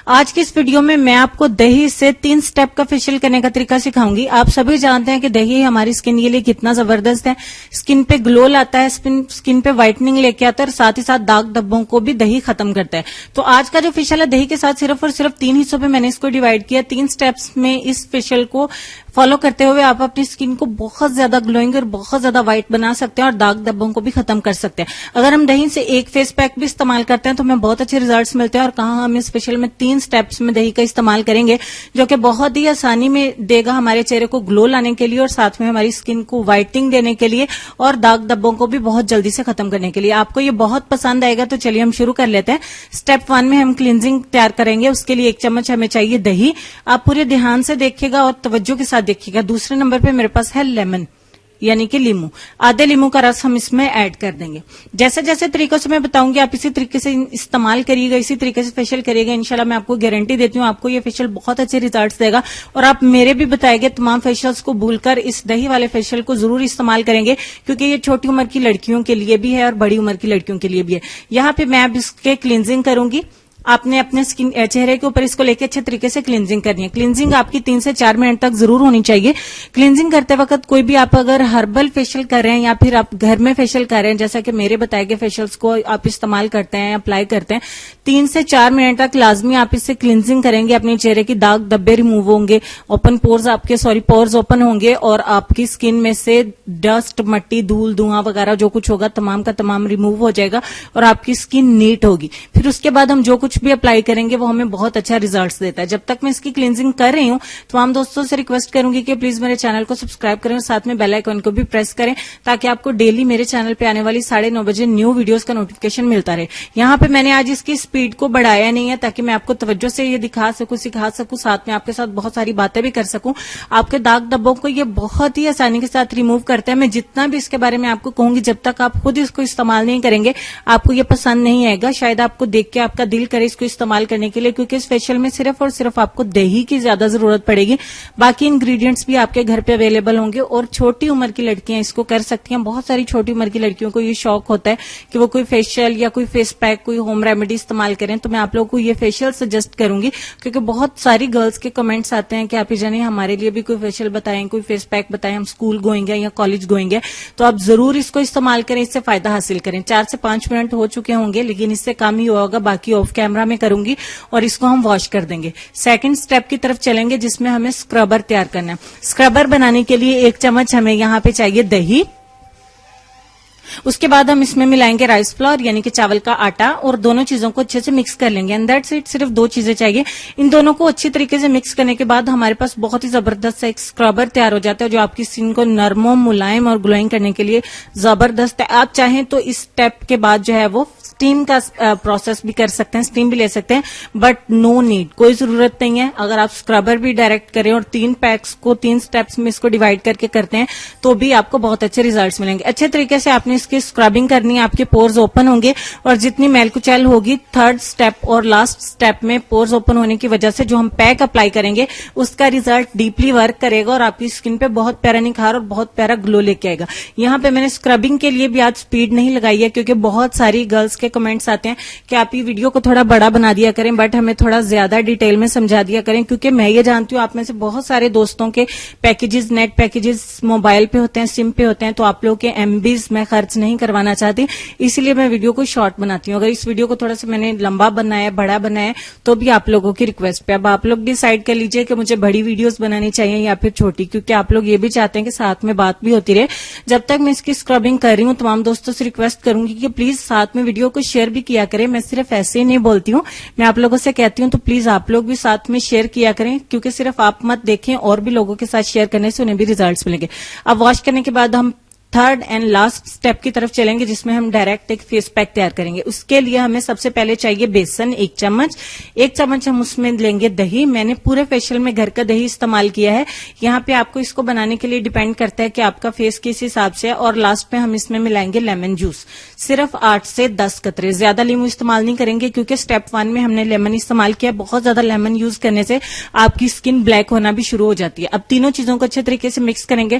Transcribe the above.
آج کی اس ویڈیو میں میں آپ کو دہی سے 3 سٹیپ کا فیشیل کرنے کا طریقہ سکھاؤں گی. آپ سبھی جانتے ہیں کہ دہی ہماری اسکن کے لیے کتنا زبردست ہے. اسکن پہ گلو لاتا ہے, اسکن پہ وائٹنگ لے کے آتا ہے, اور ساتھ ہی ساتھ داغ دھبوں کو بھی دہی ختم کرتا ہے. تو آج کا جو فیشیل ہے دہی کے ساتھ صرف اور صرف 3 حصوں پہ میں نے اس کو ڈیوائڈ کیا. 3 سٹیپس میں اس فیشیل کو فالو کرتے ہوئے آپ اپنی اسکن کو بہت زیادہ گلوئنگ اور بہت زیادہ وائٹ بنا سکتے ہیں, اور داغ دھبوں کو بھی ختم کر سکتے ہیں. اگر ہم دہی سے ایک فیس پیک بھی استعمال کرتے ہیں تو ہمیں بہت اچھے ریزلٹس ملتے ہیں. اور کہاں ہم اس فیشیل میں 3 سٹیپس میں دہی کا استعمال کریں گے جو کہ بہت ہی آسانی میں دے گا ہمارے چہرے کو گلو لانے کے لیے, اور ساتھ میں ہماری اسکن کو وائٹنگ دینے کے لیے, اور داغ دھبوں کو بھی بہت جلدی سے ختم کرنے کے لیے. آپ کو یہ بہت پسند آئے گا. تو چلیے ہم شروع کر لیتے ہیں. سٹیپ 1 میں ہم کلینزنگ تیار کریں گے. اس کے لیے 1 چمچ ہمیں چاہیے دہی. آپ پورے دھیان سے دیکھیے گا اور توجہ کے ساتھ دیکھیے گا. دوسرے نمبر پہ میرے پاس ہے لیمن یعنی کہ لیمو. آدھے لیمو کا رس ہم اس میں ایڈ کر دیں گے. جیسے جیسے طریقوں سے میں بتاؤں گی آپ اسی طریقے سے استعمال کریے گا, اسی طریقے سے فیشیل کریے گا. انشاءاللہ میں آپ کو گارنٹی دیتی ہوں آپ کو یہ فیشیل بہت اچھے ریزلٹس دے گا. اور آپ میرے بھی بتائے گے تمام فیشیلز کو بھول کر اس دہی والے فیشیل کو ضرور استعمال کریں گے, کیونکہ یہ چھوٹی عمر کی لڑکیوں کے لیے بھی ہے اور بڑی عمر کی لڑکیوں کے لیے بھی ہے. یہاں پہ میں اب اس کے کلینزنگ کروں گی. آپ نے اپنے چہرے کے اوپر اس کو لے کے اچھے طریقے سے کلینزنگ کرنی ہے. کلینزنگ آپ کی 3 سے 4 منٹ تک ضرور ہونی چاہیے. کلینزنگ کرتے وقت کوئی بھی آپ اگر ہربل فیشیل کر رہے ہیں یا پھر آپ گھر میں فیشیل کر رہے ہیں, جیسا کہ میرے بتائے گئے فیشیلز کو آپ استعمال کرتے ہیں, اپلائی کرتے ہیں, 3 سے 4 منٹ تک لازمی آپ اس سے کلینزنگ کریں گے. اپنے چہرے کی داغ دھبے ریموو ہوں گے, اوپن پورز آپ کے پورز اوپن ہوں گے, اور آپ کی اسکن میں سے ڈسٹ, مٹی, دھول, دھواں وغیرہ جو کچھ ہوگا تمام کا تمام ریموو ہو جائے گا, اور آپ کی اسکن نیٹ ہوگی. پھر اس کے بعد ہم جو کچھ بھی اپلائی کریں گے وہ ہمیں بہت اچھا ریزلٹس دیتا ہے. جب تک میں اس کی کلینزنگ کر رہی ہوں تمام دوستوں سے ریکویسٹ کروں گی کہ پلیز میرے چینل کو سبسکرائب کریں, اور ساتھ میں بیل آئیکن کو بھی پریس کریں تاکہ آپ کو ڈیلی میرے چینل پہ آنے والی 9:30 بجے نیو ویڈیوز کا نوٹیفکیشن ملتا رہے. یہاں پہ میں نے آج اس کی سپیڈ کو بڑھایا نہیں ہے تاکہ میں آپ کو توجہ سے یہ دکھا سکوں, سکھا سکوں, ساتھ میں آپ کے ساتھ بہت ساری باتیں بھی کر سکوں. آپ کے داغ دھبوں کو یہ بہت ہی آسانی کے ساتھ ریموو کرتا ہے. میں جتنا بھی اس کے بارے میں آپ کو کہوں گی, جب تک آپ خود اس کو استعمال نہیں کریں گے آپ کو یہ پسند نہیں آئے گا. شاید آپ کو دیکھ کے آپ کا دل کرے اس کو استعمال کرنے کے لیے, کیونکہ اس فیشیل میں صرف اور صرف آپ کو دہی کی زیادہ ضرورت پڑے گی. باقی انگریڈینٹس بھی آپ کے گھر پہ اویلیبل ہوں گے, اور چھوٹی عمر کی لڑکیاں اس کو کر سکتی ہیں. بہت ساری چھوٹی عمر کی لڑکیوں کو یہ شوق ہوتا ہے کہ وہ کوئی فیشیل یا کوئی فیس پیک, کوئی ہوم ریمیڈی استعمال کریں. تو میں آپ لوگوں کو یہ فیشیل سجیسٹ کروں گی, کیونکہ بہت ساری گرلز کے کمنٹس آتے ہیں کہ آپ جانے ہمارے لیے بھی کوئی فیشیل بتائیں, کوئی فیس پیک بتائیں, ہم اسکول گوئنگ ہے یا کالج گوئنگ ہے. تو آپ ضرور اس کو استعمال کریں, اس سے فائدہ حاصل کریں. 4 سے 5 منٹ ہو چکے ہوں گے, لیکن اس سے کم ہی ہوگا, باقی آف کیمرہ میں کروں گی, اور اس کو ہم واش کر دیں گے. سیکنڈ سٹیپ کی طرف چلیں گے جس میں ہمیں اسکربر تیار کرنا ہے. اسکربر بنانے کے لیے 1 چمچ ہمیں یہاں پہ چاہیے دہی. اس کے بعد ہم اس میں ملائیں گے رائس فلور یعنی کہ چاول کا آٹا, اور دونوں چیزوں کو اچھے سے مکس کر لیں گے. اینڈ دیٹس اٹ, صرف 2 چیزیں چاہیے. ان دونوں کو اچھی طریقے سے مکس کرنے کے بعد ہمارے پاس بہت ہی زبردست ایک اسکربر تیار ہو جاتا ہے, جو آپ کی اسکن کو نرم و ملائم اور گلوئنگ کرنے کے لیے زبردست ہے. آپ چاہیں تو اس سٹیپ کے بعد جو ہے وہ اسٹیم کا پروسیس بھی کر سکتے ہیں, اسٹیم بھی لے سکتے ہیں, بٹ نو نیڈ, کوئی ضرورت نہیں ہے. اگر آپ اسکربر بھی ڈائریکٹ کریں اور 3 پیکس کو 3 سٹیپس میں اس کو ڈیوائڈ کر کے کرتے ہیں تو بھی آپ کو بہت اچھے ریزلٹس ملیں گے. اچھے طریقے سے آپ نے اس کی اسکربنگ کرنی ہے, آپ کے پورز اوپن ہوں گے, اور جتنی میل کچیل ہوگی 3rd سٹیپ اور لاسٹ سٹیپ میں پورز اوپن ہونے کی وجہ سے جو ہم پیک اپلائی کریں گے اس کا ریزلٹ ڈیپلی ورک کرے گا, اور آپ کی اسکن پہ بہت پیارا نکھار اور بہت پیارا گلو لے کے آئے گا. یہاں پہ میں نے اسکربنگ کے لیے بھی آج سپیڈ نہیں لگائی ہے, کیونکہ بہت ساری گرلز کے کمنٹس آتے ہیں کہ آپ یہ ویڈیو کو تھوڑا بڑا بنا دیا کریں, بٹ ہمیں تھوڑا زیادہ ڈیٹیل میں سمجھا دیا کریں, کیونکہ میں یہ جانتی ہوں آپ میں سے بہت سارے دوستوں کے پیکیجز, نیٹ پیکیجز موبائل پہ ہوتے ہیں, سم پہ ہوتے ہیں, تو آپ لوگ کے MBs میں خرچ نہیں کروانا چاہتی, اسی لیے میں ویڈیو کو شارٹ بناتی ہوں. اگر اس ویڈیو کو تھوڑا سا میں نے لمبا بنایا, بڑا بنایا, تو بھی آپ لوگوں کی ریکویسٹ پہ. اب آپ لوگ ڈیسائیڈ کر لیجئے کہ مجھے بڑی ویڈیوز بنانی چاہیے یا پھر چھوٹی, کیونکہ آپ لوگ یہ بھی چاہتے ہیں کہ ساتھ میں بات بھی ہوتی رہے. جب تک میں اس کی اسکربنگ کر رہی ہوں تمام دوستوں سے ریکویسٹ کروں گی کہ پلیز ساتھ میں ویڈیو کو شیئر بھی کیا کریں. میں صرف ایسے ہی نہیں بولتی ہوں, میں آپ لوگوں سے کہتی ہوں تو پلیز آپ لوگ بھی ساتھ میں شیئر کیا کریں, کیونکہ صرف آپ مت دیکھیں, اور بھی لوگوں کے ساتھ شیئر کرنے سے انہیں بھی ریزلٹس ملیں گے. اب واش کرنے کے بعد ہم 3rd اینڈ لاسٹ سٹیپ کی طرف چلیں گے, جس میں ہم ڈائریکٹ ایک فیس پیک تیار کریں گے. اس کے لیے ہمیں سب سے پہلے چاہیے بیسن 1 چمچ. 1 چمچ ہم اس میں لیں گے دہی. میں نے پورے فیشیل میں گھر کا دہی استعمال کیا ہے. یہاں پہ آپ کو اس کو بنانے کے لیے ڈیپینڈ کرتا ہے کہ آپ کا فیس کس حساب سے ہے. اور لاسٹ پہ ہم اس میں ملائیں گے لیمن جوس, صرف 8 سے 10 قطرے. زیادہ لیمو استعمال نہیں کریں گے, کیونکہ سٹیپ 1 میں ہم نے لیمن استعمال کیا. بہت زیادہ لیمن یوز کرنے سے آپ کی اسکن بلیک ہونا بھی شروع ہو جاتی ہے. اب تینوں چیزوں کو اچھے طریقے سے مکس کریں گے.